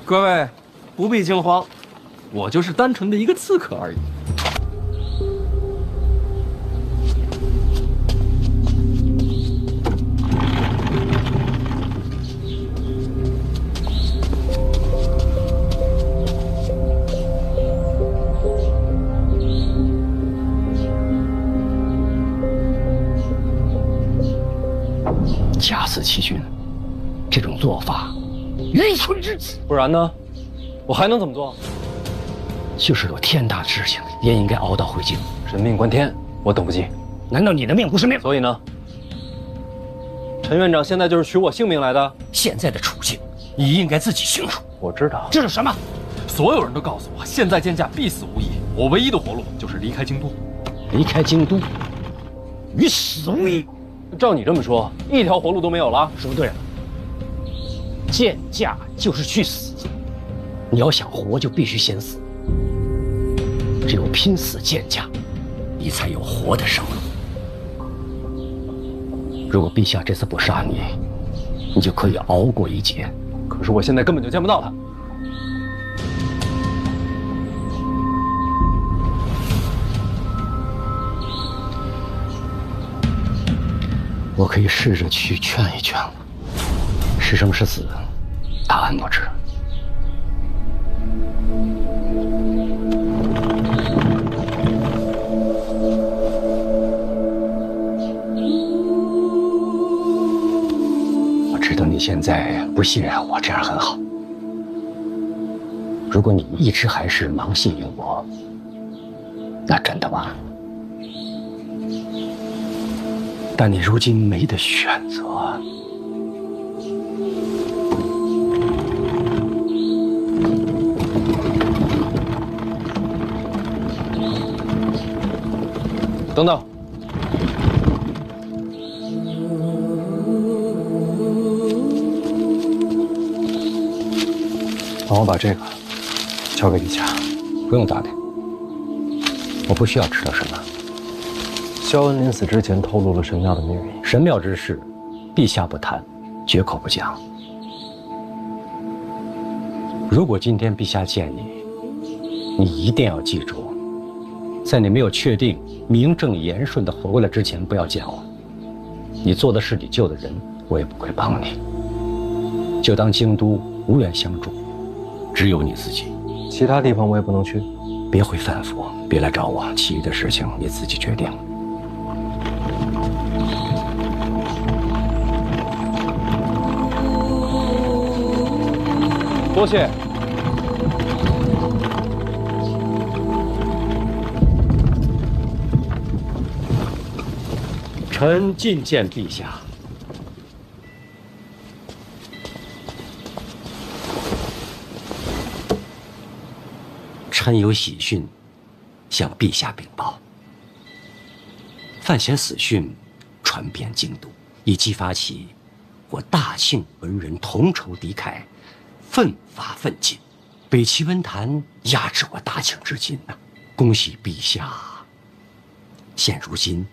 各位不必惊慌，我就是单纯的一个刺客而已。假死欺君，这种做法愚蠢至极。不然呢？我还能怎么做？就是有天大的事情，也应该熬到回京。人命关天，我等不及。难道你的命不是命？所以呢？陈院长现在就是取我性命来的。现在的处境，你应该自己清楚。我知道。这是什么？所有人都告诉我，现在蒹葭必死无疑。我唯一的活路就是离开京都。离开京都，与死无异。照你这么说，一条活路都没有了。说对了，见驾就是去死。你要想活，就必须先死。只有拼死见驾，你才有活的生路。如果陛下这次不杀你，你就可以熬过一劫。可是我现在根本就见不到他。我可以试着去劝一劝了。是生是死，答案不知。我知道你现在不信任我，这样很好。如果你一直还是盲信于我，那真的完了。但你如今没得选择。等等，帮我把这个交给陛下。不用打听，我不需要知道什么。萧恩临死之前透露了神庙的秘密。神庙之事，陛下不谈，绝口不讲。如果今天陛下见你，你一定要记住，在你没有确定名正言顺的活过来之前，不要见我。你做的事，你救的人，我也不会帮你。就当京都无缘相助，只有你自己。其他地方我也不能去。别回范府，别来找我，其余的事情你自己决定。多谢。臣觐见陛下。臣有喜讯向陛下禀报。范闲死讯传遍京都，已激发起我大庆文人同仇敌忾，奋发奋进。北齐文坛压制我大庆至今呐。恭喜陛下！现如今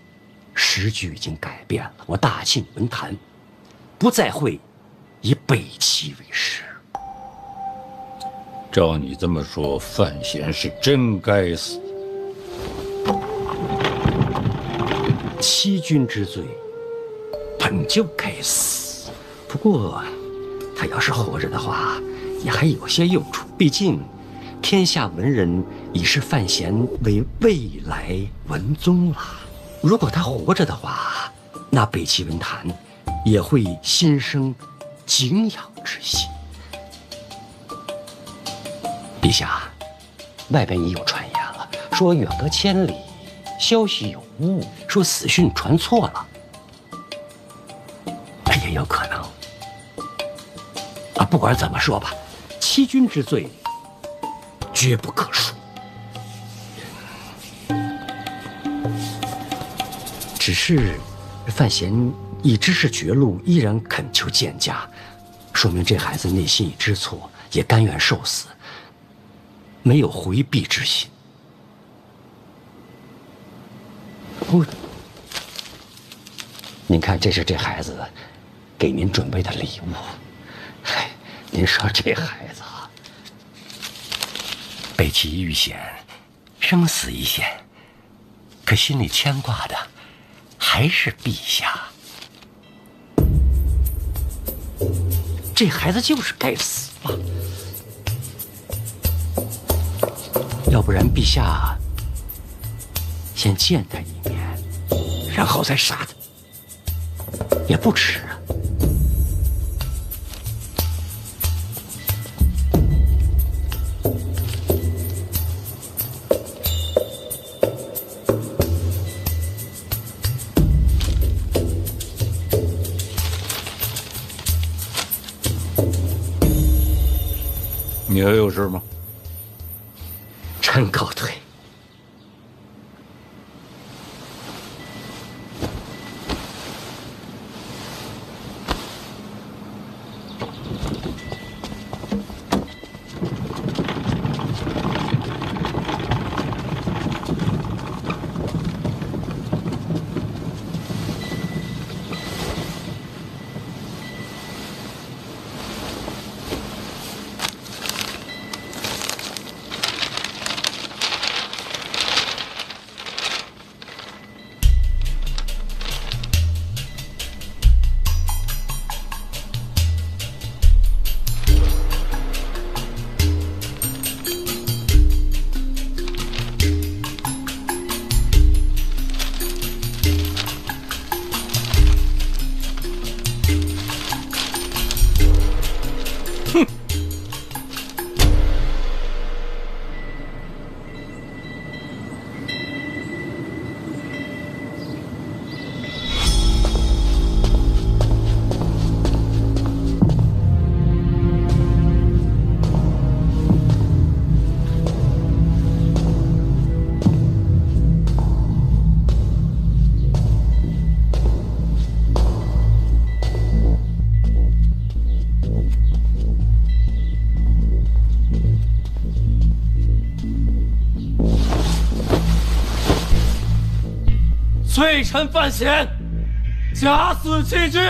时局已经改变了，我大庆文坛不再会以北齐为师。照你这么说，范闲是真该死。欺君之罪本就该死，不过他要是活着的话，也还有些用处。毕竟天下文人已视范闲为未来文宗了。如果他活着的话，那北齐文坛也会心生敬仰之心。陛下，外边已有传言了，说远隔千里，消息有误，说死讯传错了。也有可能。不管怎么说吧，欺君之罪绝不可恕。只是范闲已知是绝路，依然恳求见驾，说明这孩子内心已知错，也甘愿受死，没有回避之心。您看，这是这孩子给您准备的礼物。您说这孩子北齐遇险，生死一线，可心里牵挂的还是陛下。这孩子就是该死嘛！要不然陛下先见他一面，然后再杀他，也不迟啊。你还有事吗？臣告退。罪臣犯险，假死欺君，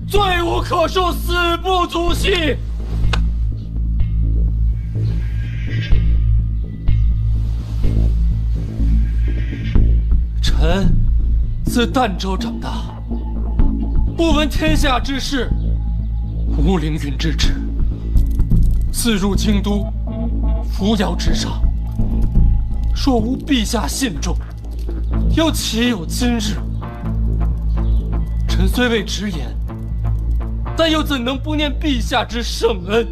罪无可恕，死不足惜。臣自儋州长大，不闻天下之事，无凌云之志。自入京都，扶摇直上，若无陛下信重，又岂有今日？臣虽未直言，但又怎能不念陛下之圣恩？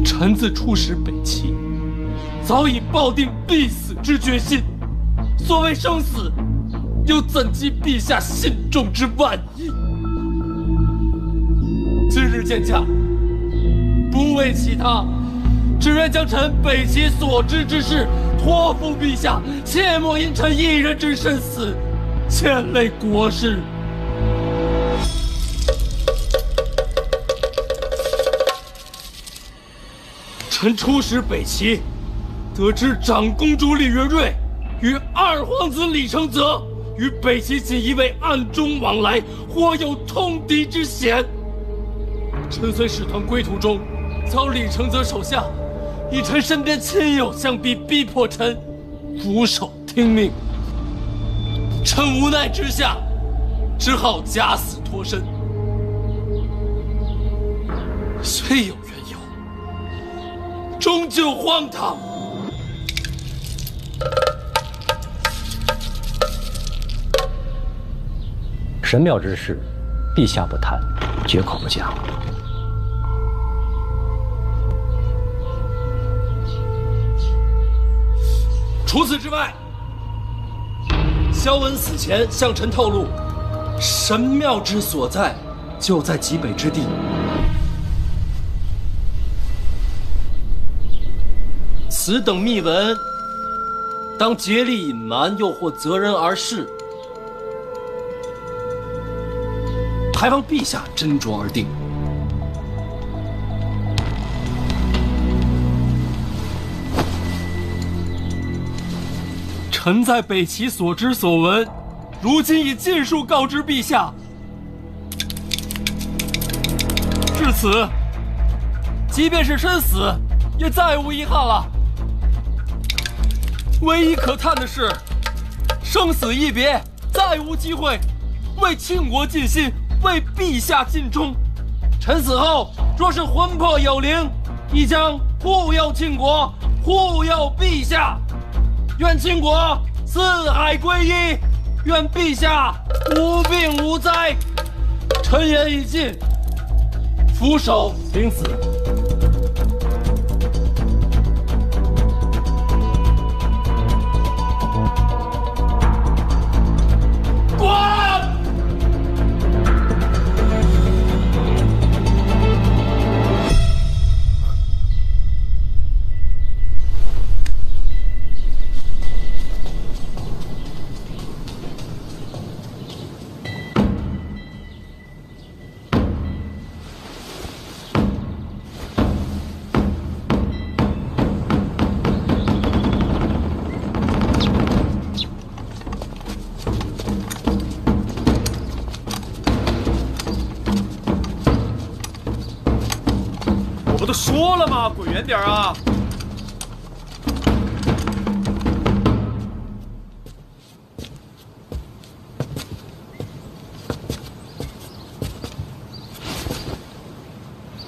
臣自出使北齐，早已抱定必死之决心。所谓生死，又怎及陛下信重之万一？今日见驾，不为其他，只愿将臣北齐所知之事托付陛下，切莫因臣一人之身死，牵累国事。臣出使北齐，得知长公主李元瑞与二皇子李承则与北齐锦衣卫暗中往来，或有通敌之嫌。臣随使团归途中，遭李承则手下以臣身边亲友相逼，逼迫臣俯首听命。臣无奈之下，只好假死脱身。虽有缘由，终究荒唐。神庙之事，陛下不谈，绝口不讲。除此之外，萧文死前向臣透露，神庙之所在就在极北之地。此等密文，当竭力隐瞒，又或择人而事，还望陛下斟酌而定。臣在北齐所知所闻，如今已尽数告知陛下。至此，即便是身死，也再无遗憾了。唯一可叹的是，生死一别，再无机会为庆国尽心，为陛下尽忠。臣死后，若是魂魄有灵，亦将护佑庆国，护佑陛下。愿庆国四海归一，愿陛下无病无灾。臣言已尽，俯首领死。我都说了嘛，滚远点啊！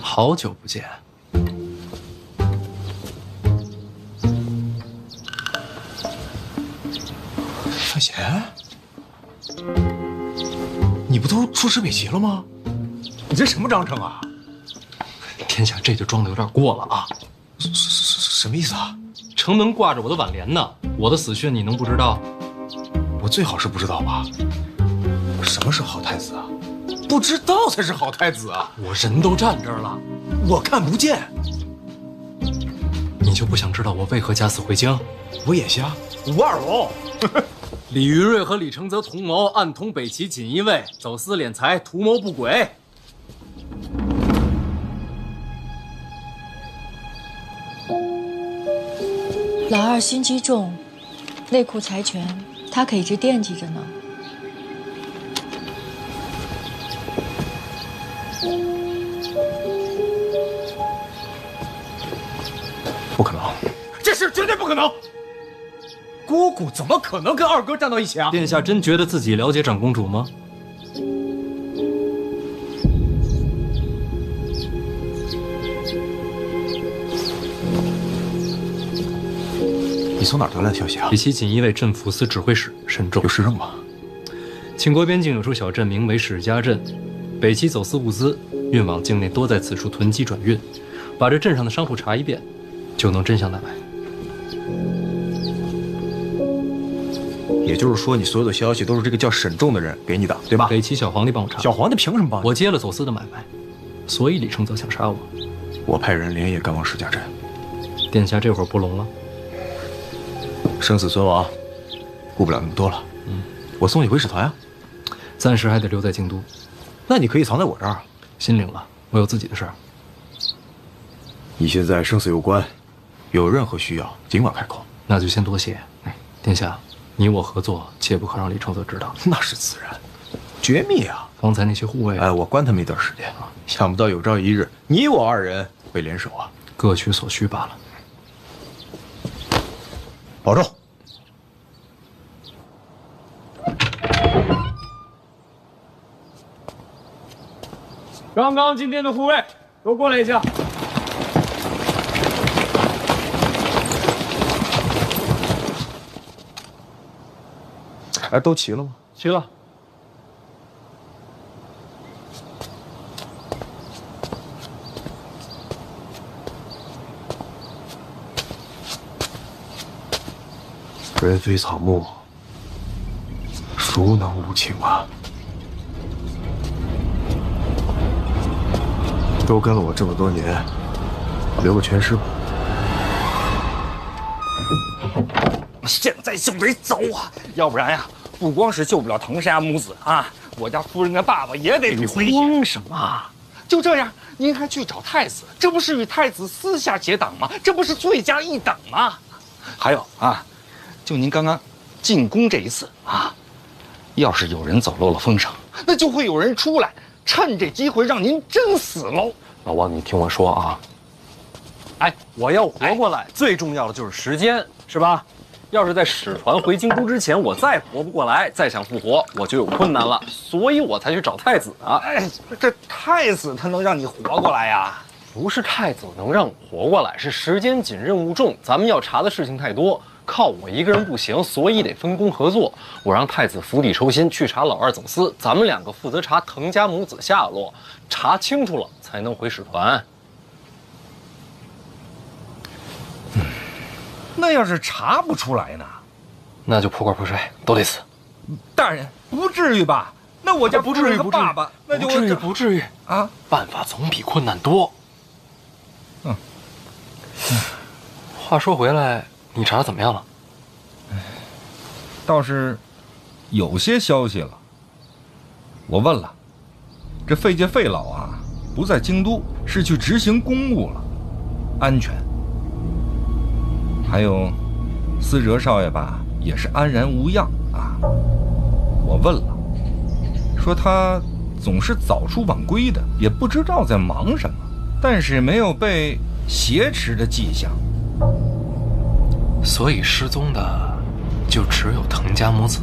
好久不见，范闲，你不都出师北齐了吗？你这什么章程啊？天下这就装的有点过了啊！什么意思啊？城门挂着我的挽联呢，我的死讯你能不知道？我最好是不知道吧？什么是好太子啊？不知道才是好太子啊！我人都站这儿了，我看不见。你就不想知道我为何假死回京？我眼瞎，吴二龙。李云瑞和李承则同谋，暗通北齐锦衣卫，走私敛财，图谋不轨。老二心机重，内库财权，他可一直惦记着呢。不可能，这事绝对不可能！姑姑怎么可能跟二哥站到一起啊？殿下真觉得自己了解长公主吗？你从哪儿得来的消息啊？北齐锦衣卫镇抚司指挥使沈仲有实证吗？庆国边境有处小镇，名为史家镇。北齐走私物资运往境内，多在此处囤积转运。把这镇上的商铺查一遍，就能真相大白。也就是说，你所有的消息都是这个叫沈仲的人给你的，对吧？北齐小皇帝帮我查。小皇帝凭什么帮你？我接了走私的买卖，所以李承则想杀我。我派人连夜赶往史家镇。殿下这会儿不聋了？生死存亡，顾不了那么多了。我送你回使团啊。暂时还得留在京都。那你可以藏在我这儿。心领了，我有自己的事儿。你现在生死攸关，有任何需要尽管开口。那就先多谢。殿下，你我合作，切不可让李承则知道。那是自然，绝密啊！方才那些护卫，哎，我关他们一段时间啊，想不到有朝一日，你我二人会联手啊。各取所需罢了。保重。刚刚进店的护卫都过来一下。哎，都齐了吗？齐了。人非草木，孰能无情啊？都跟了我这么多年，留个全尸吧。现在就得走啊，要不然呀，不光是救不了藤山母子啊，我家夫人的爸爸也得出危险。慌什么？就这样，您还去找太子，这不是与太子私下结党吗？这不是罪加一等吗？还有啊，就您刚刚进宫这一次啊，要是有人走漏了风声，那就会有人出来，趁这机会让您真死喽。老王，你听我说啊，我要活过来，最重要的就是时间，是吧？要是在使团回京都之前，我再活不过来，再想复活，我就有困难了，所以我才去找太子啊。哎，这太子他能让你活过来呀？不是太子能让我活过来，是时间紧，任务重，咱们要查的事情太多，靠我一个人不行，所以得分工合作。我让太子釜底抽薪去查老二走私，咱们两个负责查滕家母子下落，查清楚了才能回使团。那要是查不出来呢？那就破罐破摔，都得死。大人，不至于吧？那我家不至于，不爸爸，那就不至于啊！办法总比困难多。话说回来，你查怎么样了？倒是有些消息了。我问了，这费介费老啊，不在京都，是去执行公务了，安全。还有，思哲少爷吧，也是安然无恙啊。我问了，说他总是早出晚归的，也不知道在忙什么，但是没有被挟持的迹象。所以失踪的就只有滕家母子。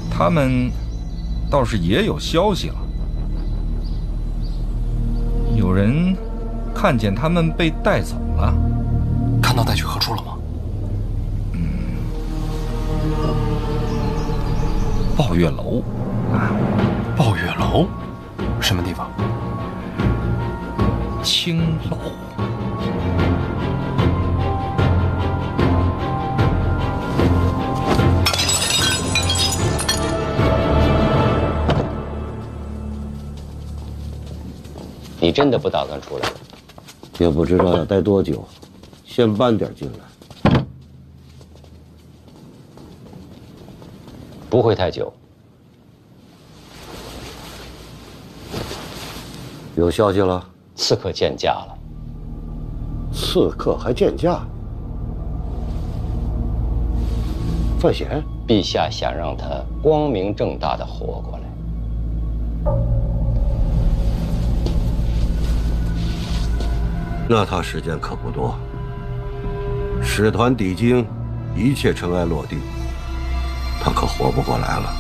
他们倒是也有消息了，有人看见他们被带走了。看到带去何处了吗？抱月楼啊，抱月楼，什么地方？青楼。你真的不打算出来？也不知道要待多久，先搬点进来。不会太久。有消息了？刺客见驾了。刺客还见驾？范闲，陛下想让他光明正大的活过来。那他时间可不多。使团抵京，一切尘埃落定，他可活不过来了。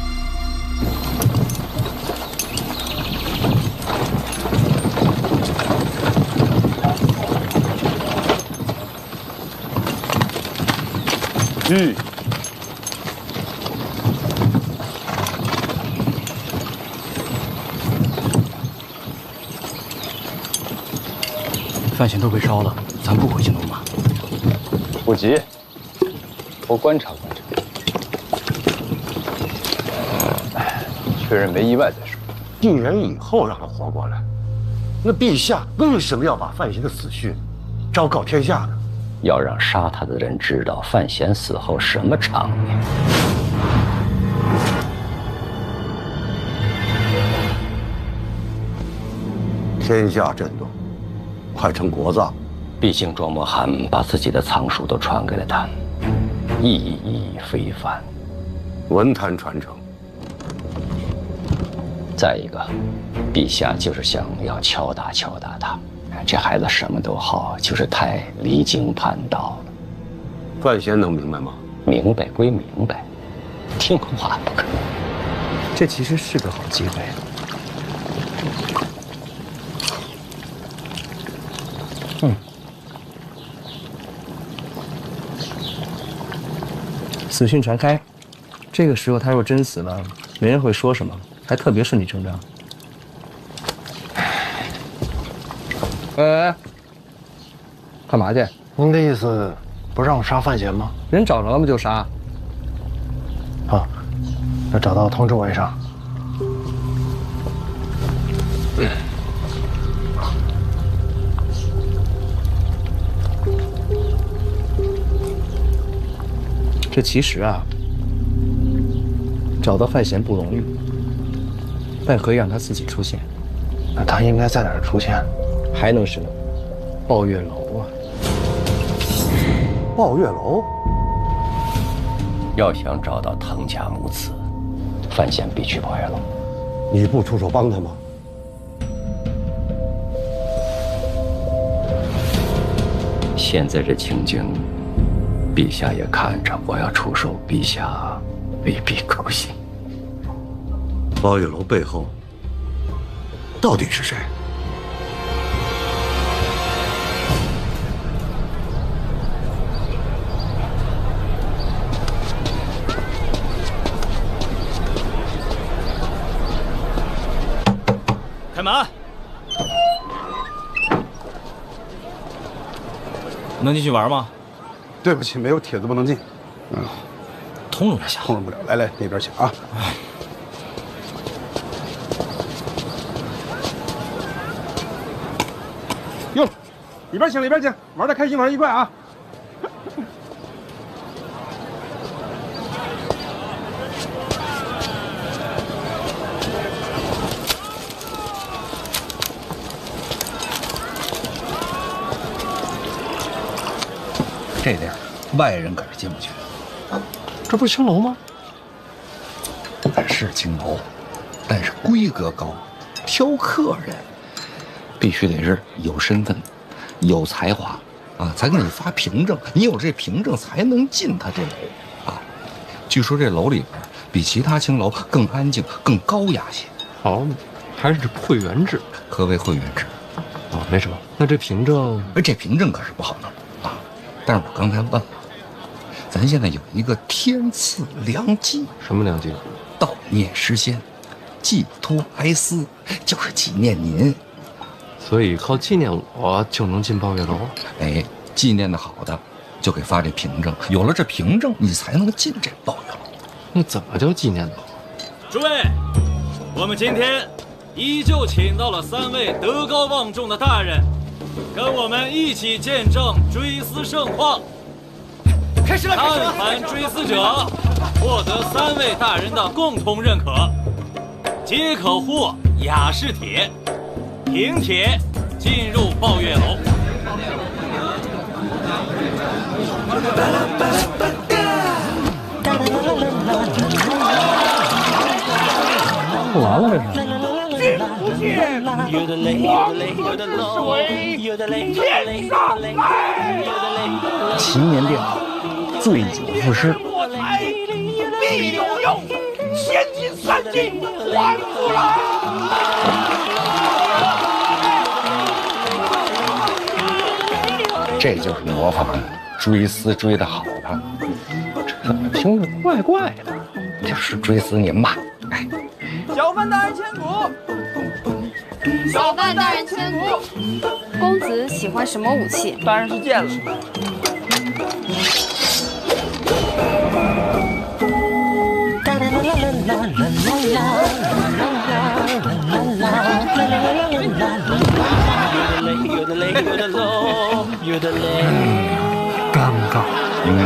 范闲都被烧了，咱不回京东吗？不急，我观察观察，确认没意外再说。1年以后让他活过来，那陛下为什么要把范闲的死讯昭告天下呢？要让杀他的人知道范闲死后什么场面。天下震动，快成国葬。毕竟庄莫涵把自己的藏书都传给了他，意义非凡，文坛传承。再一个，陛下就是想要敲打敲打他。这孩子什么都好，就是太离经叛道了。范闲能明白吗？明白归明白，听话不可。这其实是个好机会。死讯传开，这个时候他若真死了，没人会说什么，还特别顺理成章。干嘛去？您的意思不让我杀范闲吗？人找着了吗就杀。啊，那找到通知我一声。这其实啊，找到范闲不容易，但可以让他自己出现。那他应该在哪儿出现？还能是抱月楼啊！抱月楼，要想找到滕家母子，范闲必去抱月楼。你不出手帮他吗？现在这情景，陛下也看着，我要出手，陛下未必高兴。包月楼背后到底是谁？开门。能进去玩吗？对不起，没有帖子不能进。通融一下。通融不了。来，那边请啊。哟，里边请，里边请，玩的开心，玩的愉快啊！这地儿外人可是进不去。这不是青楼吗？是青楼，但是规格高，挑客人必须得是有身份、有才华啊，才给你发凭证。你有这凭证才能进他这楼啊。据说这楼里边比其他青楼更安静、更高雅些。哦，还是会员制？何为会员制？哦，没什么。那这凭证？这凭证可是不好弄啊。但是我刚才问了，咱现在有一个天赐良机。什么良机？悼念诗仙，寄托哀思，就是纪念您。所以靠纪念我就能进抱月楼？哎，纪念的好的就给发这凭证，有了这凭证，你才能进这抱月楼。那怎么叫纪念的？诸位，我们今天依旧请到了3位德高望重的大人，跟我们一起见证追思盛况。开始了！但凡追思者获得3位大人的共同认可，皆可获雅士帖，凭帖进入抱月楼。完了这是。进不去，黄河水天上来。祈年殿，醉酒赋诗，我才必有用，千金3斤还不来。这就是模仿追思追的好的，这怎么听着怪怪的？就是追思您嘛。哎，小范大人千古。小范大人千古。公子喜欢什么武器？当然是剑了。尴尬。您看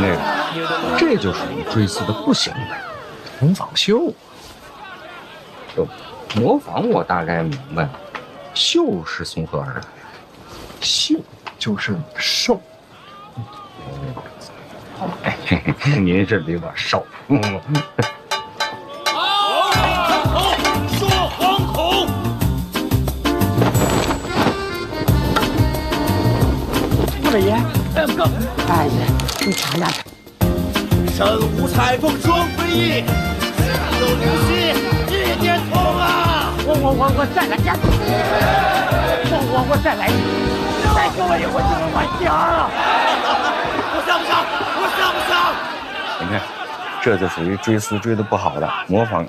这就属于追思的不行的，模仿秀。模仿我大概明白了，秀是从何而来？秀就是瘦。您是比我瘦。说惶恐。大爷，大爷，你查查。身无彩凤双飞翼，心有灵犀一点通啊！我再来，我再来一次，再给我一回就是玩家。我上不上？我上不上？你看，这就属于追思追的不好的，模仿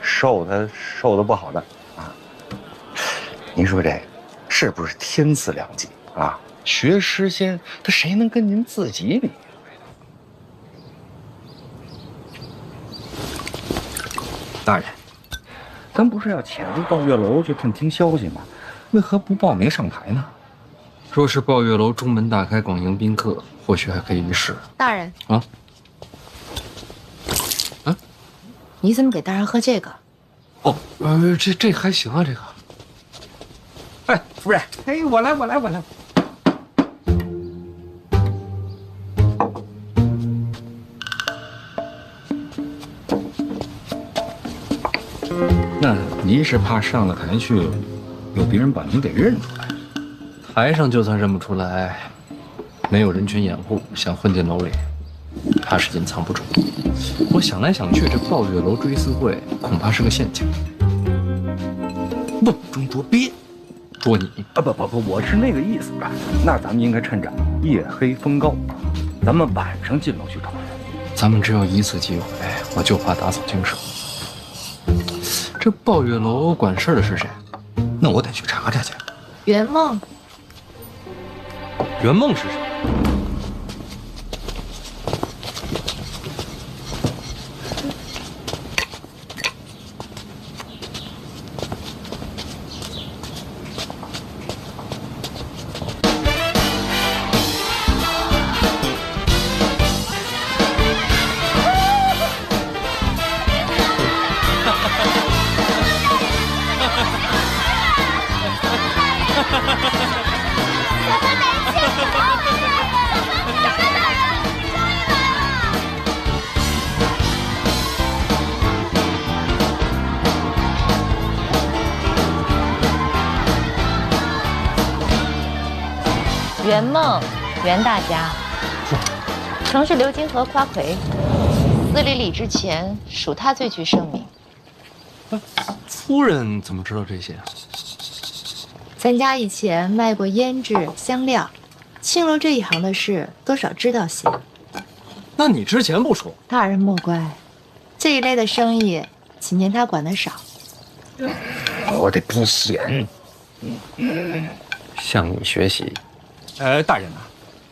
瘦的不好的啊。您说这是不是天赐良机啊？学诗仙，他谁能跟您自己比？大人，咱不是要潜入抱月楼去探听消息吗？为何不报名上台呢？若是抱月楼中门大开，广迎宾客，或许还可以一试。大人啊，你怎么给大人喝这个？哦，这还行啊，这个。哎，夫人，哎，我来。那您是怕上了台去，有别人把您给认出来？台上就算认不出来，没有人群掩护，想混进楼里，怕是隐藏不住。我想来想去，这抱月楼追思会恐怕是个陷阱。瓮中捉鳖，捉你啊！不，我是那个意思啊。那咱们应该趁着夜黑风高，咱们晚上进楼去找人。咱们只有一次机会，我就怕打草惊蛇。这抱月楼管事的是谁？那我得去查查去。圆梦。圆梦是谁？圆梦，袁大家，曾是流金河夸魁，司礼礼之前，属他最具盛名。夫人怎么知道这些？咱家以前卖过胭脂、香料，青楼这一行的事，多少知道些。那你之前不说？大人莫怪，这一类的生意，几年他管得少。我得避嫌。向你学习。大人啊，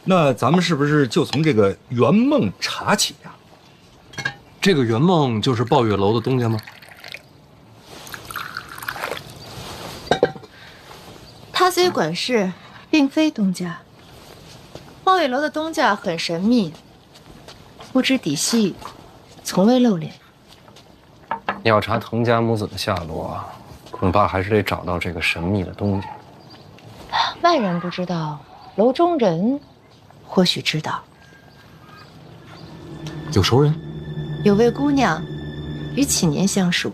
那咱们是不是就从这个圆梦查起呀？这个圆梦就是抱月楼的东家吗？他虽管事，并非东家。抱月楼的东家很神秘，不知底细，从未露脸。要查滕家母子的下落，恐怕还是得找到这个神秘的东家。外人不知道，楼中人或许知道。有熟人？有位姑娘，与启年相熟。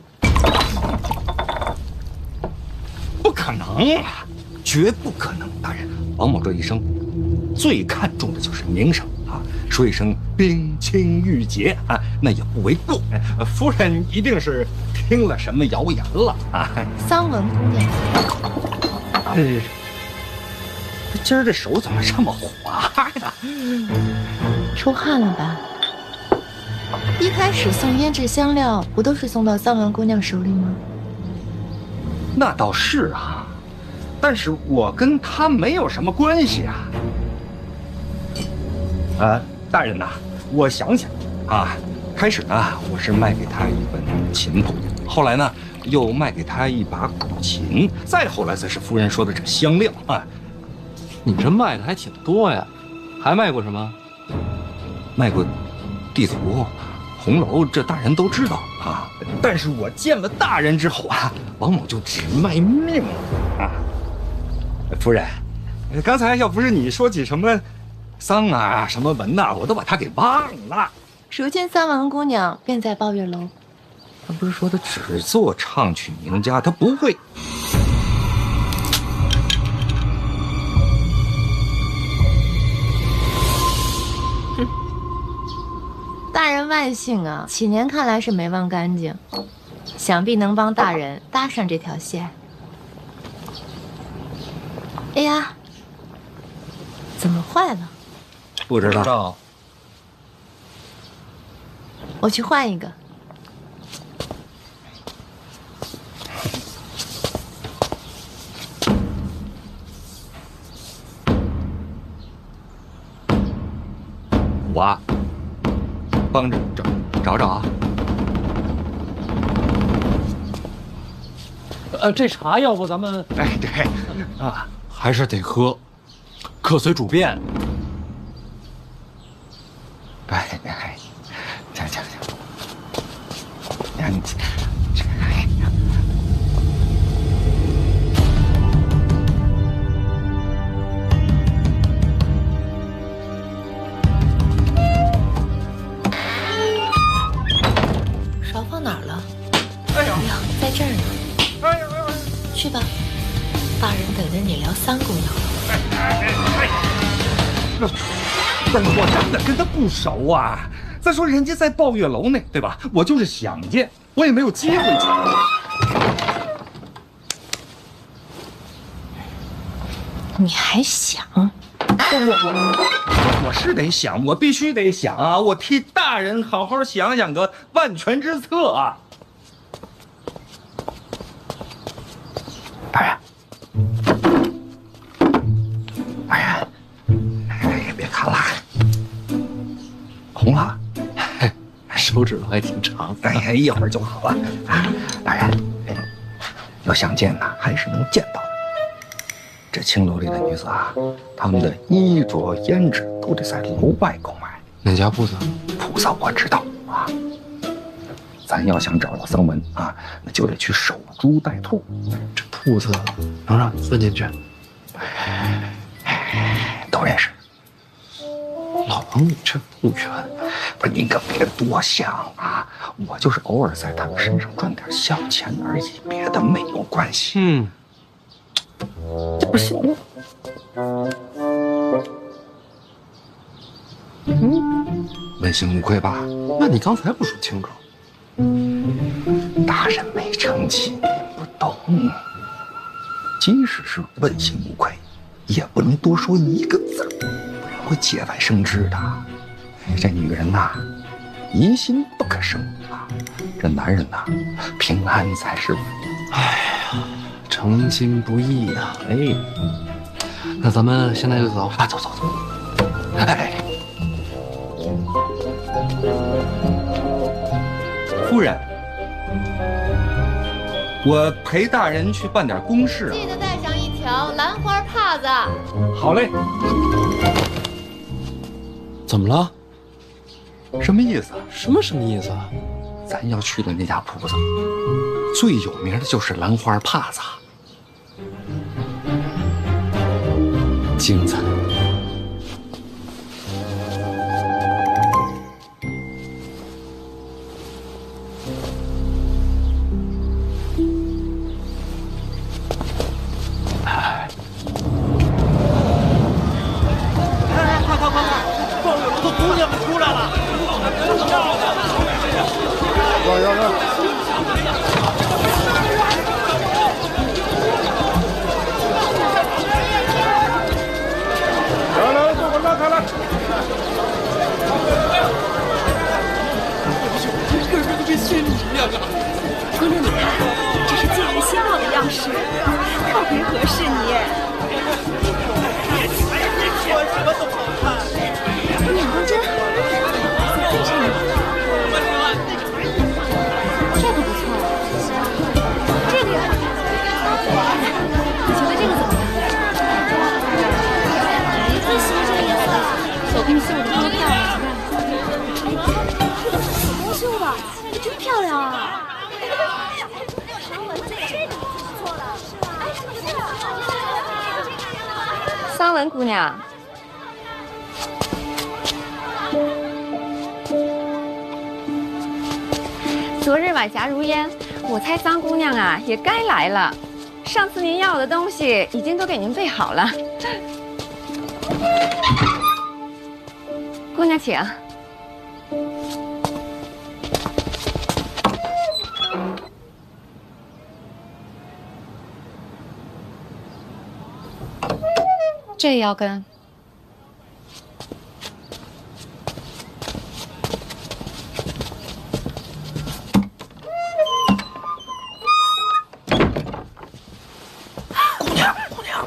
不可能啊！绝不可能！大人，王某这一生最看重的就是名声啊，说一声冰清玉洁啊，那也不为过。夫人一定是听了什么谣言了啊！桑文姑娘，今儿这手怎么这么滑呀？出汗了吧？一开始送胭脂香料，不都是送到桑文姑娘手里吗？那倒是啊，但是我跟她没有什么关系啊。大人呐，我想想啊，开始呢，我是卖给她一本琴谱，后来呢，又卖给她一把古琴，再后来才是夫人说的这香料啊。你这卖的还挺多呀，还卖过什么？卖过地图、红楼，这大人都知道啊。但是我见了大人之后啊，王某就只卖命啊。夫人，刚才要不是你说起什么丧啊、什么文呐，我都把他给忘了。如今桑文姑娘便在抱月楼。他不是说他只做唱曲名家，他不会。大人万幸啊，启年看来是没忘干净，想必能帮大人搭上这条线。哎呀，怎么坏了？不知道。我去换一个。我帮着找找啊。这茶要不咱们……对啊，还是得喝，客随主便。行，勺放哪儿了？哎呀，在这儿呢。去吧，大人等着你聊3姑娘。但我真的跟他不熟啊。再说人家在抱月楼呢，对吧？我就是想见，我也没有机会见。你还想？我是得想，我必须得想啊！我替大人好好想想个万全之策啊！大人，大人，哎，别看了，红了，手指头还挺长。哎，一会儿就好了。大人，要想见呢，还是能见到的。这青楼里的女子啊，她们的衣着胭脂都得在楼外购买。哪家铺子？铺子我知道啊。咱要想找到僧文啊，那就得去守株待兔。这铺子能让你混进去？都认识。老王，你这不远。不是，您可别多想啊！我就是偶尔在他们身上赚点小钱而已，别的没有关系。这不行吗？问心无愧吧？那你刚才不说清楚？大人没成器，您不懂。即使是问心无愧，也不能多说一个字，不然会节外生枝的。这女人呐，疑心不可生啊！这男人呐，平安才是福。哎呀，成亲不易呀！哎，那咱们现在就走啊！走。哎，夫人，我陪大人去办点公事啊。记得带上一条兰花帕子。好嘞。怎么了？什么意思？什么意思啊？咱要去的那家铺子，最有名的就是兰花帕子，精彩。姑娘，你看，这是借人新料的样式，特别合适你。说什么都好看。你眼光真好，合适你。这个不错，这个也好看。你觉得这个怎么样？最喜欢这个颜色了，手工绣的多漂亮！手工绣的，真漂亮啊！桑文姑娘，昨日晚霞如烟，我猜桑姑娘啊也该来了。上次您要的东西已经都给您备好了，姑娘请。这也要跟？姑娘，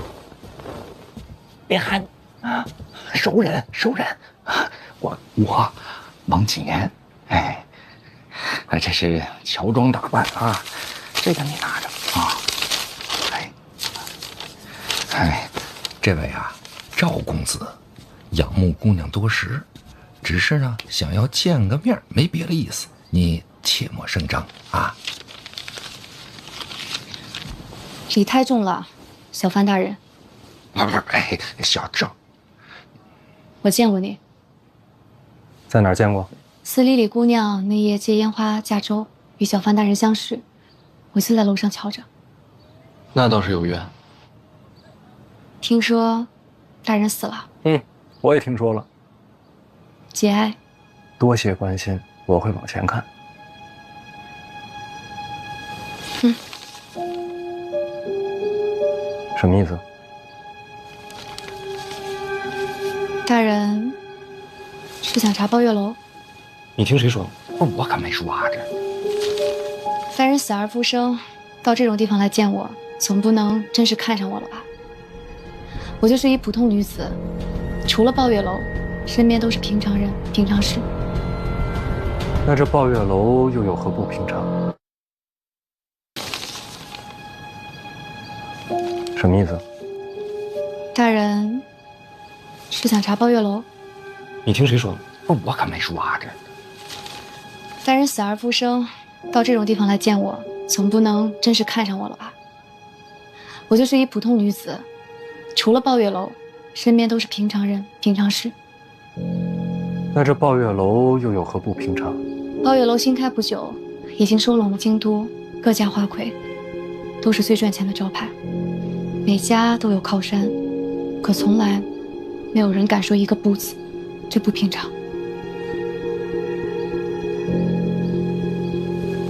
别喊啊！熟人啊！我王谨言，哎，这是乔装打扮啊，这个你拿着啊。哎，这位啊，赵公子，仰慕姑娘多时，只是呢想要见个面，没别的意思，你切莫声张啊。礼太重了，小范大人。不是，哎，小赵，我见过你，在哪儿见过？司礼里姑娘那夜借烟花驾舟，与小范大人相识，我就在楼上瞧着。那倒是有缘。听说大人死了。我也听说了。节哀。多谢关心，我会往前看。什么意思？大人是想查抱月楼？你听谁说的？我可没说啊，这。凡人死而复生，到这种地方来见我，总不能真是看上我了吧？我就是一普通女子，除了抱月楼，身边都是平常人、平常事。那这抱月楼又有何不平常？什么意思？大人是想查抱月楼？你听谁说的？我可没说啊，这。凡人死而复生，到这种地方来见我，总不能真是看上我了吧？我就是一普通女子，除了抱月楼，身边都是平常人、平常事。那这抱月楼又有何不平常？抱月楼新开不久，已经收拢了京都各家花魁，都是最赚钱的招牌，每家都有靠山，可从来没有人敢说一个不字，这不平常。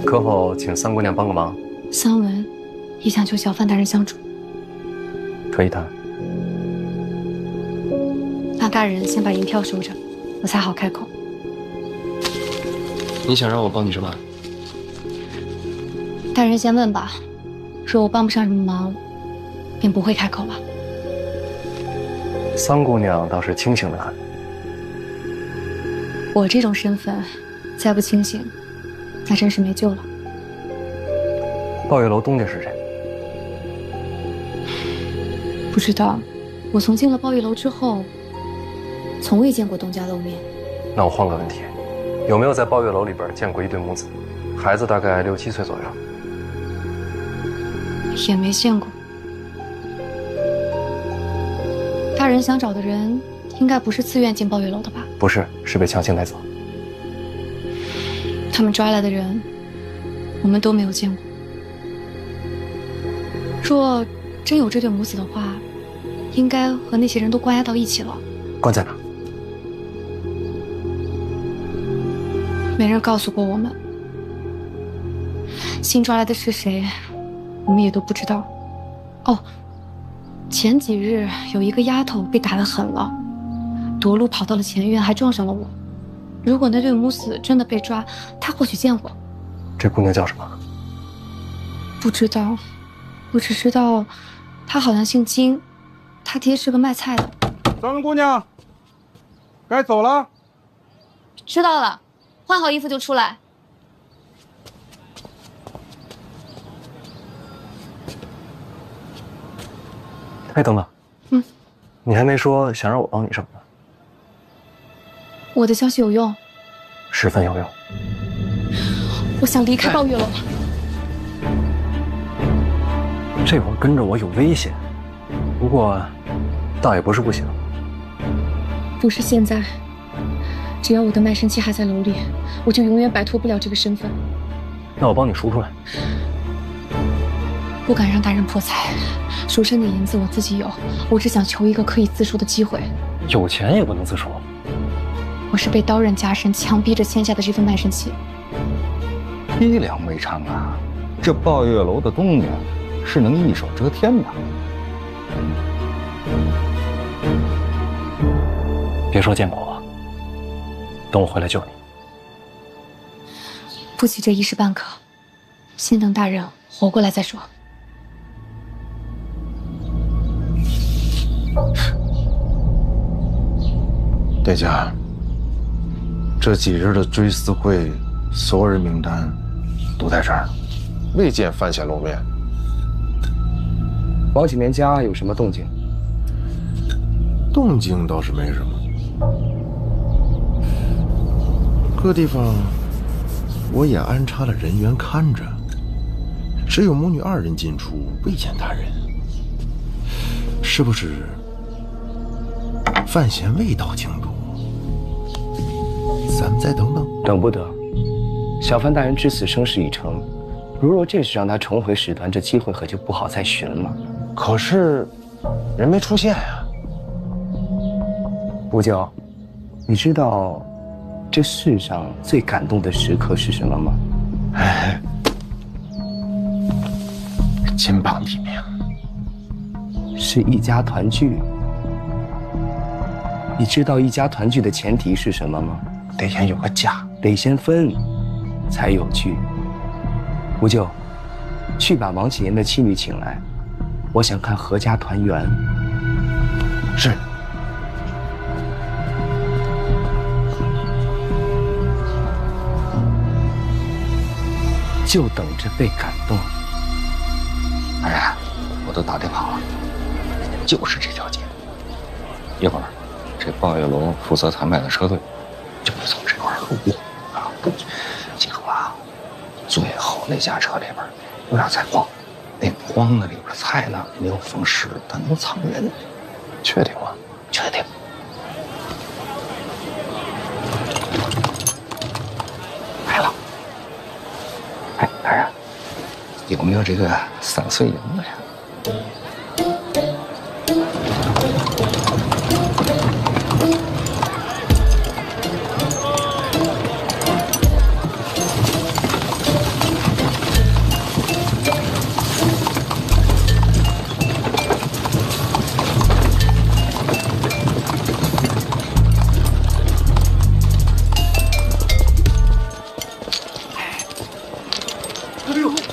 可否请三姑娘帮个忙？桑文也想求小范大人相助。可以谈。那大人先把银票收着，我才好开口。你想让我帮你什么？大人先问吧，若我帮不上什么忙，便不会开口了。桑姑娘倒是清醒得很。我这种身份，再不清醒，那真是没救了。抱月楼东家是谁？不知道，我从进了抱月楼之后，从未见过东家露面。那我换个问题，有没有在抱月楼里边见过一对母子？孩子大概6、7岁左右。也没见过。大人想找的人，应该不是自愿进抱月楼的吧？不是，是被强行带走。他们抓来的人，我们都没有见过。若真有这对母子的话，应该和那些人都关押到一起了。关在哪？没人告诉过我们。新抓来的是谁，我们也都不知道。哦，前几日有一个丫头被打得狠了，夺路跑到了前院，还撞上了我。如果那对母子真的被抓，她或许见我。这姑娘叫什么？不知道，我只知道她好像姓金，她爹是个卖菜的。张姑娘，该走了。知道了，换好衣服就出来。哎，等等，你还没说想让我帮你什么呢？我的消息有用，十分有用。我想离开抱月楼。这会儿跟着我有危险，不过倒也不是不行。不是现在，只要我的卖身契还在楼里，我就永远摆脱不了这个身份。那我帮你赎出来。不敢让大人破财，赎身的银子我自己有，我只想求一个可以自赎的机会。有钱也不能自赎。我是被刀刃加身强逼着签下的这份卖身契。逼良为娼啊！这抱月楼的东家是能一手遮天的。别说见过我，等我回来救你。不急这一时半刻，先等大人活过来再说。代家，这几日的追思会，所有人名单都在这儿，未见范闲露面。王启年家有什么动静？动静倒是没什么，各地方我也安插了人员看着，只有母女2人进出，未见他人。是不是范闲未到京都？咱们再等等。等不得，小范大人至此生事已成，如若这时让他重回使团，这机会可就不好再寻了。可是人没出现呀。吴九，你知道这世上最感动的时刻是什么吗？哎，金榜题名，是一家团聚。你知道一家团聚的前提是什么吗？得先有个家，得先分，才有聚。吴九，去把王启言的妻女请来，我想看阖家团圆。是。就等着被感动。哎，我都打电话了，就是这条街。一会儿，这鲍月楼负责谈卖的车队就会从这块路过啊。记住啊，最后那家车里边不要再晃，那晃的里边菜呢没有封实，它能藏人。确定吗？确定。来了。哎，大人，有没有这个3岁赢的呀？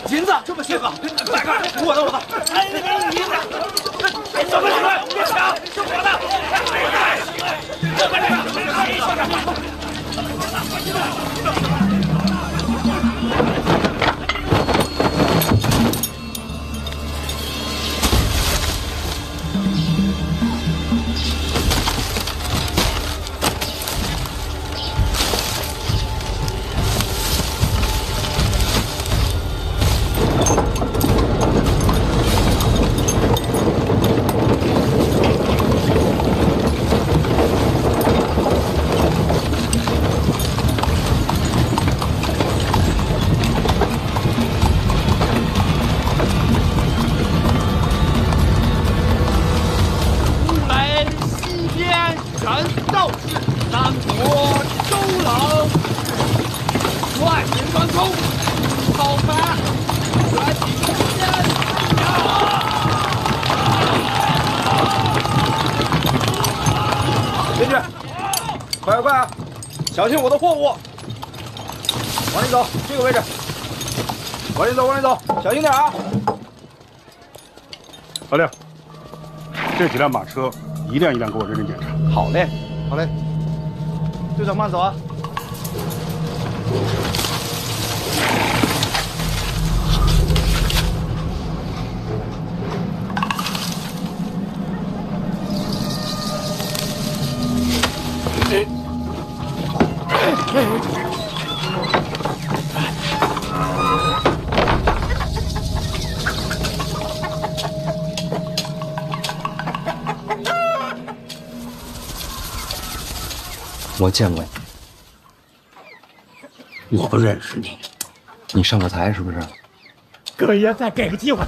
银子这么些个，大哥，我的，哎，那个银子，哎，走过来，别抢，是我的，这快点，快啊！小心我的货物！往里走，这个位置。往里走，往里走，小心点啊！老六，这几辆马车一辆一辆给我认真检查。好嘞，好嘞。队长慢走啊！我见过你，我不认识你。你上过台是不是？哥爷，再给个机会，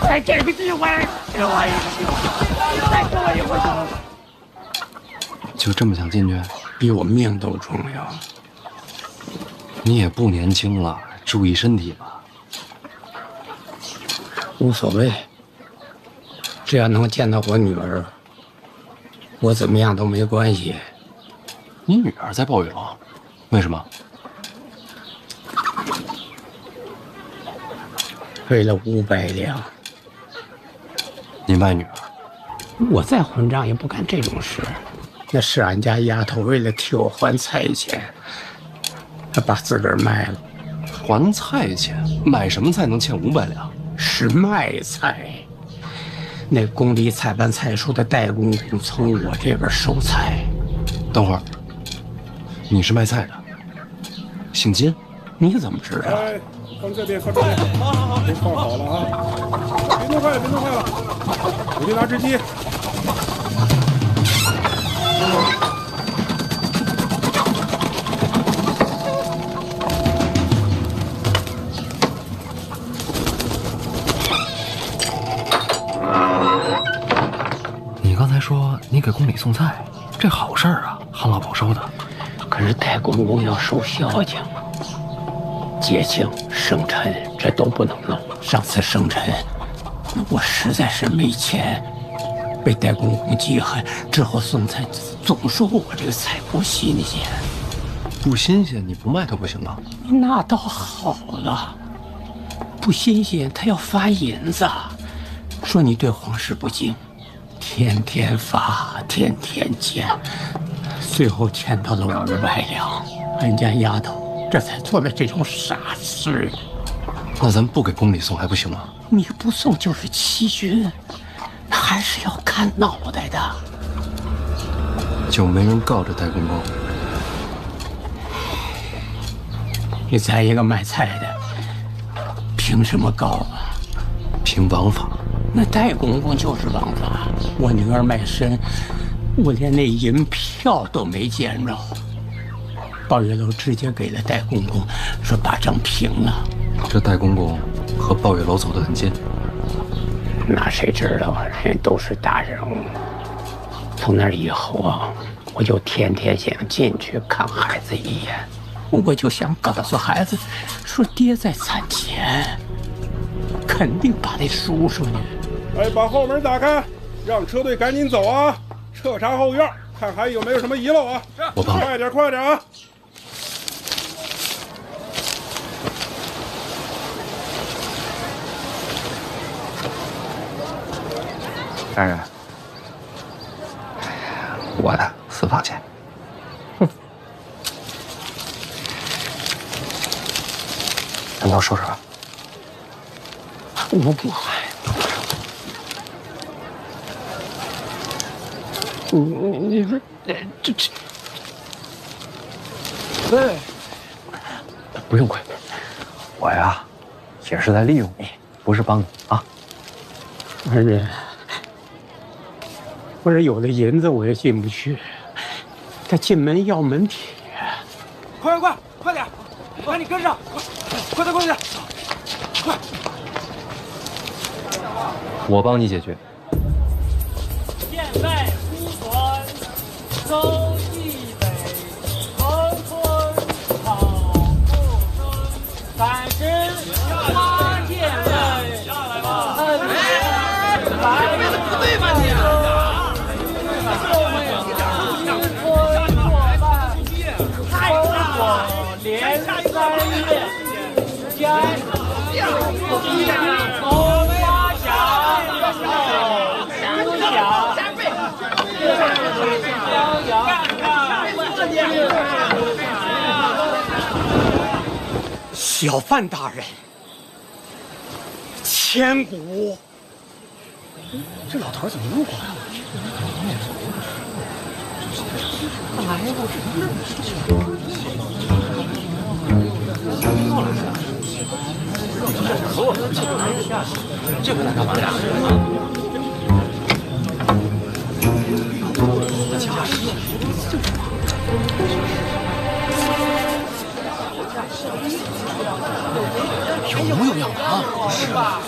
再给个机会，给我一个机会，再给我一回。就这么想进去？比我命都重要。你也不年轻了，注意身体吧。无所谓，只要能见到我女儿，我怎么样都没关系。你女儿在鲍月楼，为什么？为了500两。你卖女儿？我再混账也不干这种事。那是俺家丫头为了替我还菜钱，她把自个儿卖了。还菜钱？买什么菜能欠500两？是卖菜。那宫里采办菜蔬的代公公从我这边收菜。等会儿，你是卖菜的，姓金？你怎么知道？哎，放这边，放这边，好，都放好了啊！别弄坏了，别弄坏了，我去拿只鸡。你刚才说你给宫里送菜，这好事儿啊，旱涝保收的。可是太公公要受孝敬，节庆、生辰这都不能漏。上次生辰，我实在是没钱，被太公公记恨，之后送菜总说我这个菜不新鲜。不新鲜你不卖都不行啊？那倒好了，不新鲜他要罚银子，说你对皇室不敬，天天罚，天天欠，最后欠到了500两。俺家丫头这才做了这种傻事。那咱不给宫里送还不行吗？你不送就是欺君，还是要看脑袋的。就没人告这戴公公？你再一个卖菜的，凭什么告啊？凭王法。那戴公公就是王法。我女儿卖身，我连那银票都没见着。鲍月楼直接给了戴公公，说把账平了。这戴公公和鲍月楼走得很近。那谁知道啊？人家都是大人物。从那以后啊，我就天天想进去看孩子一眼。我就想告诉孩子，说爹在餐前肯定把那叔叔呢。哎，把后门打开，让车队赶紧走啊！彻查后院，看还有没有什么遗漏啊！我帮。快点，快点啊！大人，我的私房钱。咱都收拾吧。我不害怕。你说这，对，不用亏，我呀也是在利用你，不是帮你啊。儿子，我这有了银子我也进不去，他进门要门铁。快点！我赶紧跟上！快点！快！我帮你解决。现在出船，周继北，横村草木生，30花剑位，不对吧你？连3月，将红花甲，思想，小范大人，千古。这老头怎么那么乖啊？这回来干嘛呀？有模有样的啊！是吧？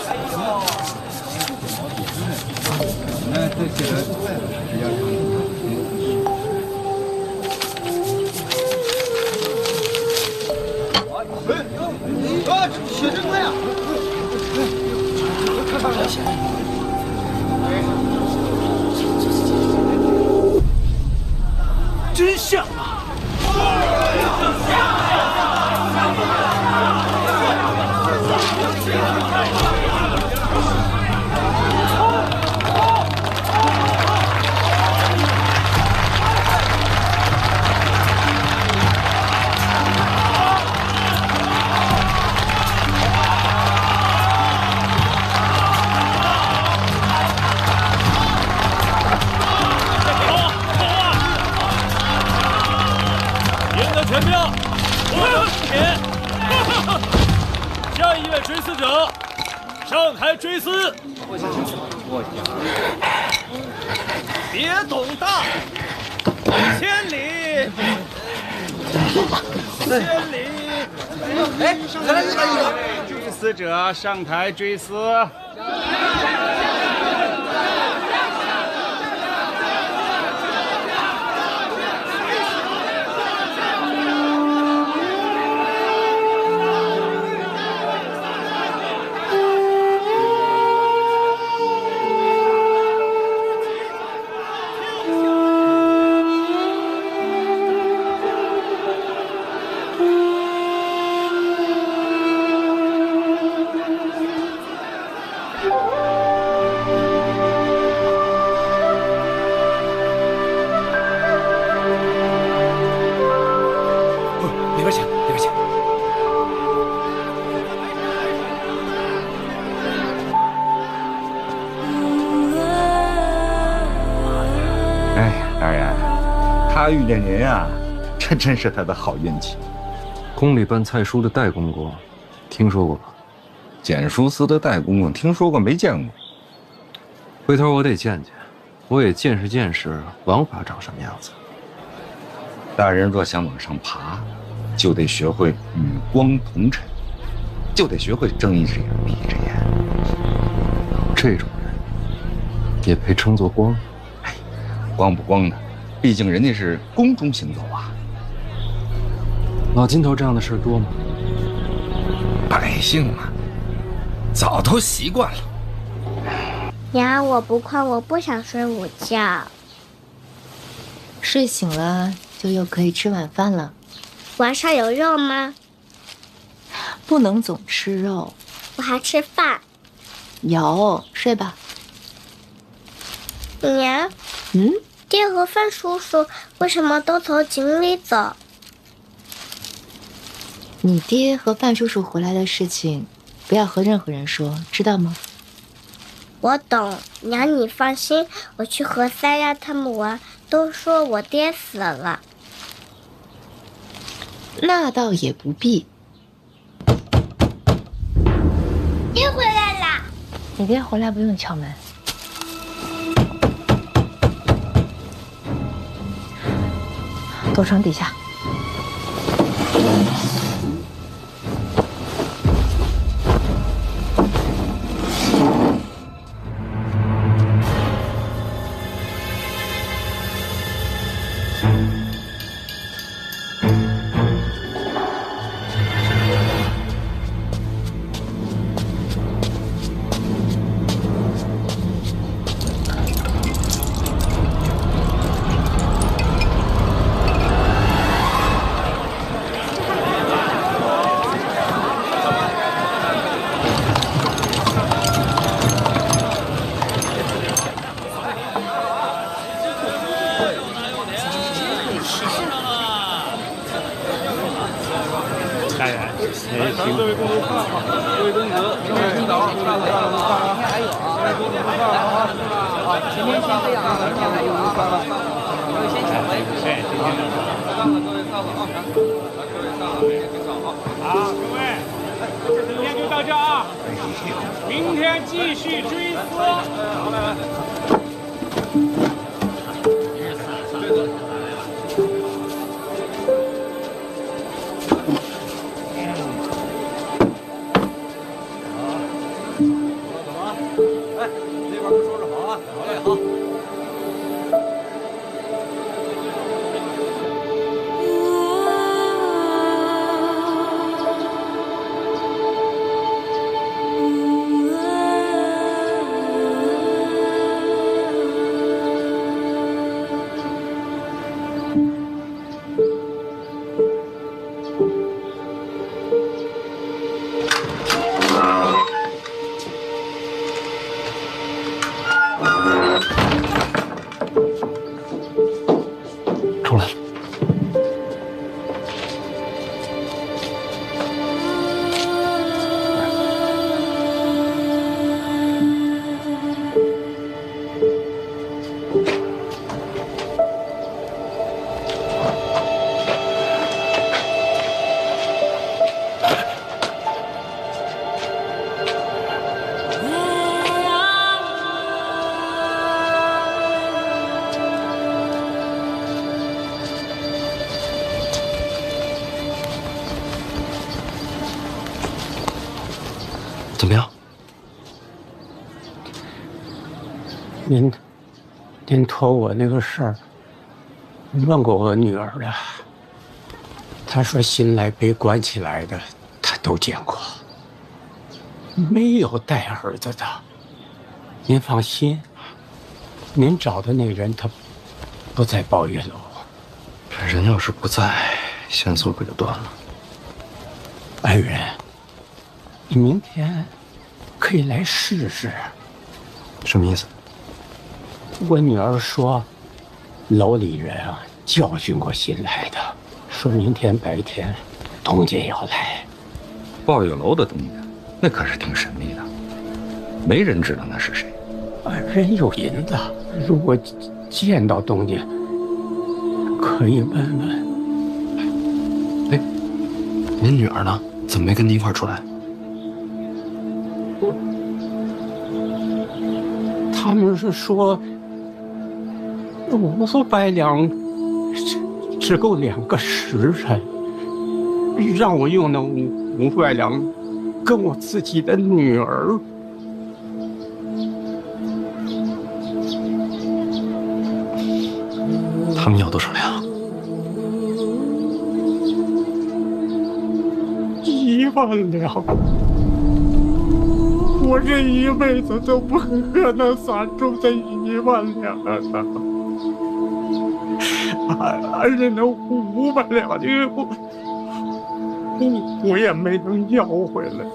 血真快啊！真像啊！全票，下一位追思者，上台追思。别董大，1000里，1000里。哎，来，追思者上台追思。里边请，里边请。哎，大人，他遇见您啊，这真是他的好运气。宫里办菜书的戴公公，听说过吧？简书司的戴公公听说过，没见过。回头我得见见，我也见识见识王法长什么样子。大人若想往上爬，就得学会与光同尘，就得学会睁一只眼闭一只眼。这种人也配称作光？哎，光不光的，毕竟人家是宫中行走啊。老金头这样的事多吗？百姓嘛，早都习惯了。娘，我不困，我不想睡午觉。睡醒了就又可以吃晚饭了。晚上有肉吗？不能总吃肉。我还吃饭。有，睡吧。娘，爹和范叔叔为什么都从井里走？你爹和范叔叔回来的事情，不要和任何人说，知道吗？我懂，娘你放心，我去和三丫他们玩，都说我爹死了。那倒也不必。爹回来啦！你爹回来不用敲门。躲床底下。明天继续追思。出来了。怎么样？您托我那个事儿，问过我女儿了。她说新来被关起来的，她都见过，没有带儿子的。您放心，您找的那人他不在宝玉楼。人要是不在，线索可就断了。安仁，你明天可以来试试。什么意思？我女儿说，楼里人啊教训过新来的，说明天白天东家要来。鲍有楼的东家，那可是挺神秘的，没人知道那是谁。人有银子，如果见到东家，可以问问。哎，您女儿呢？怎么没跟你一块儿出来？他们是说500两只够2个时辰，让我用那500两跟我自己的女儿。他们要多少两？1万两。我这一辈子都不可能攒出这1万两啊！而且那500两，我也没能要回来。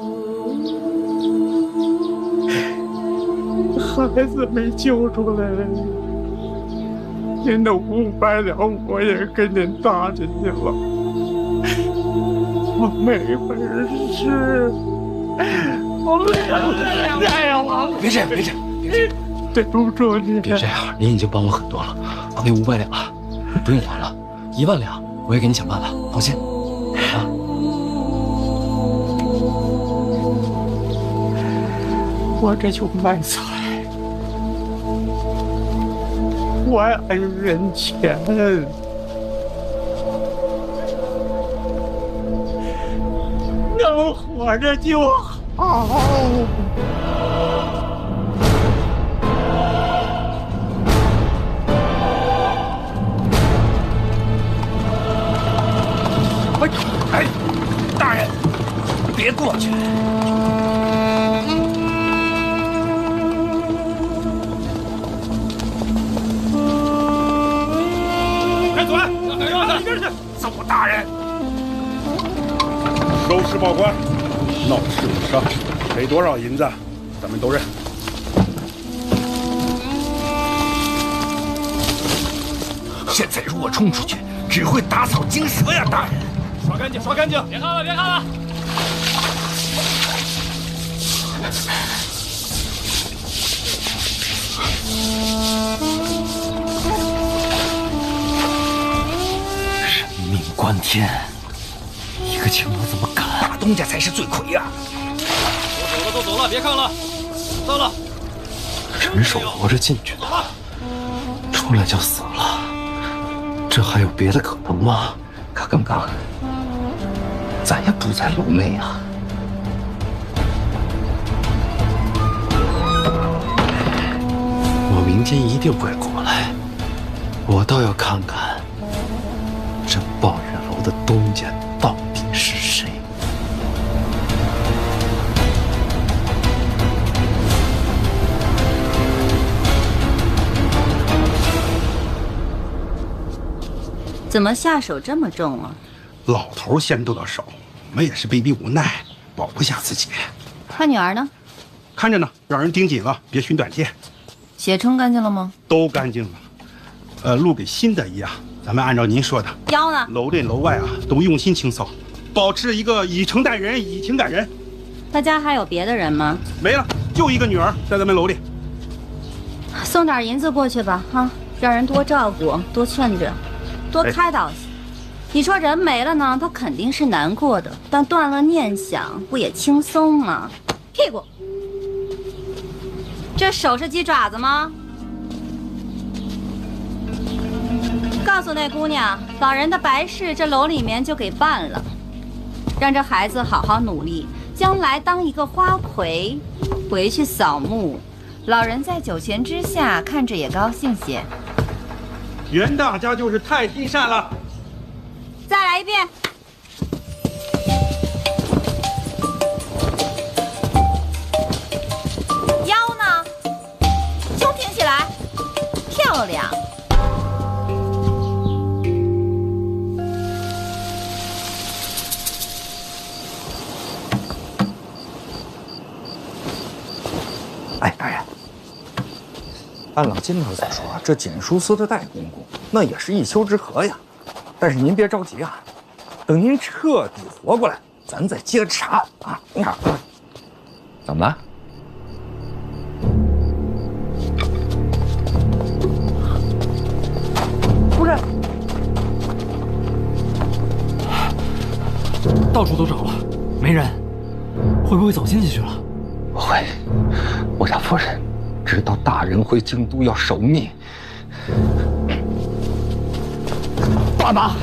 孩子没救出来，您的500两我也给您搭进去了。我没本事。哎呀，别这样，别这样，对不住你。别这样，您已经帮我很多了。那500两啊，不用还了，1万两我也给你想办法，放心。啊。我这就卖菜，还人钱。能活着就好。哎，大人，别过去！开嘴！一边去！走，大人！收拾报关。闹事误伤，赔多少银子，咱们都认。现在如果冲出去，只会打草惊蛇呀，大人！刷干净，刷干净！别看了，别看了！人命关天，一个青楼怎么敢？大东家才是罪魁呀！都走了，别看了，到了。人手活着进去的，出来就死了，这还有别的可能吗？可刚刚，咱也不在楼内啊。我明天一定会过来，我倒要看看这抱月楼的东家到底是谁。怎么下手这么重啊？老头先动到手，我们也是被逼无奈，保不下自己。他女儿呢？看着呢，让人盯紧了，别寻短见。血冲干净了吗？都干净了。路给新的一样，咱们按照您说的。腰呢？楼内楼外啊，都用心清扫，保持一个以诚待人，以情感人。他家还有别的人吗？没了，就一个女儿在咱们楼里。送点银子过去吧，哈，让人多照顾，多劝着。多开导些。你说人没了呢，他肯定是难过的，但断了念想，不也轻松吗？屁股，这手是鸡爪子吗？告诉那姑娘，老人的白事这楼里面就给办了，让这孩子好好努力，将来当一个花魁，回去扫墓，老人在九泉之下看着也高兴些。袁大家就是太心善了。再来一遍。腰呢？胸挺起来，漂亮。哎，大人，按老金头所说，这简叔司的戴公公那也是一丘之貉呀。但是您别着急啊，等您彻底活过来，咱再接着查啊。你看，怎么了？夫人，到处都找了，没人，会不会走进去了？不会，我家夫人知道大人回京都要守密。爸爸。